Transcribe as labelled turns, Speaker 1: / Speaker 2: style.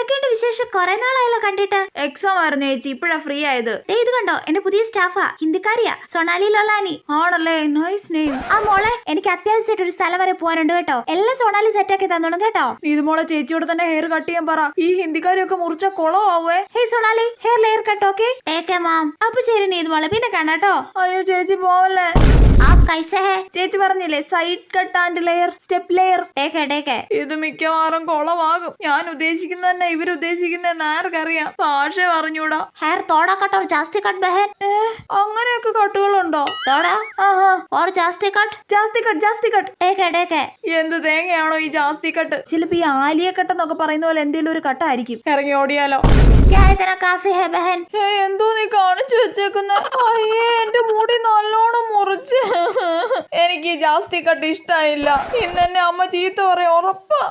Speaker 1: എന്തൊക്കെയുണ്ട് വിശേഷം? കുറെ നാളായല്ലോ കണ്ടിട്ട്.
Speaker 2: എക്സാം ആയിരുന്നു ചേച്ചി, ഇപ്പഴാ ഫ്രീ ആയത്.
Speaker 1: ഇത് കണ്ടോ, എന്റെ പുതിയ സ്റ്റാഫാ, ഹിന്ദിക്കാരിയാ, സൊണാലി ലോലാനി.
Speaker 2: ആണല്ലേ, നൈസ് നെയിം.
Speaker 1: ആ മോളെ, എനിക്ക് അത്യാവശ്യമായിട്ട് ഒരു സ്ഥലം വരെ പോകാനുണ്ട് കേട്ടോ. എല്ലാം സൊണാലി സെറ്റ് ആക്കി തന്നോളും കേട്ടോ.
Speaker 2: ഇത് മോളെ ചേച്ചിയോട് തന്നെ ഹെയർ കട്ട് ചെയ്യാൻ പറ. ഈ ഹിന്ദിക്കാരിയൊക്കെ മുറിച്ച കുളമാവേ.
Speaker 1: Hey Sonali, hair layer cut okay? Okay ma'am. അപ്പൊ ശരി നീത് മോളെ, പിന്നെ കാണാട്ടോ.
Speaker 2: അയ്യോ ചേച്ചി പോവല്ലേ.
Speaker 1: ചേച്ചി
Speaker 2: പറഞ്ഞില്ലേ side cut and layer, step layer.
Speaker 1: ഇത്
Speaker 2: മിക്കവാറും കുളമാകും. ഞാൻ ഉദ്ദേശിക്കുന്നത് തന്നെ ഇവരുദ്ദേശിക്കുന്ന ആർക്കറിയാം. ഭാഷ പറഞ്ഞൂടാ.
Speaker 1: ഹെയർ തോടാ കട്ട് और जास्ती कट बहन.
Speaker 2: അങ്ങനെയൊക്കെ കട്ടുകളുണ്ടോ?
Speaker 1: തോടാ और जास्ती कट.
Speaker 2: ജാസ്തി കട്ട്. എന്ത് തേങ്ങയാണോ ഈ ജാസ്തി കട്ട്? ചിലപ്പോ ഈ ആലിയ കട്ടെന്നൊക്കെ പറയുന്ന പോലെ എന്തെങ്കിലും ഒരു കട്ടായിരിക്കും. ഇറങ്ങി ഓടിയാലോ?
Speaker 1: क्या इतना काफी है बहन?
Speaker 2: എന്തോ നീ കാണിച്ചു വെച്ചേക്കുന്ന? അയ്യേ, എന്റെ മുടി നല്ലോണം മുറിച്ച്. എനിക്ക് ഈ ജാസ്തി കട്ട് ഇഷ്ടായില്ല. ഇന്ന് എന്നെ അമ്മ ചീത്ത പറയും ഉറപ്പാ.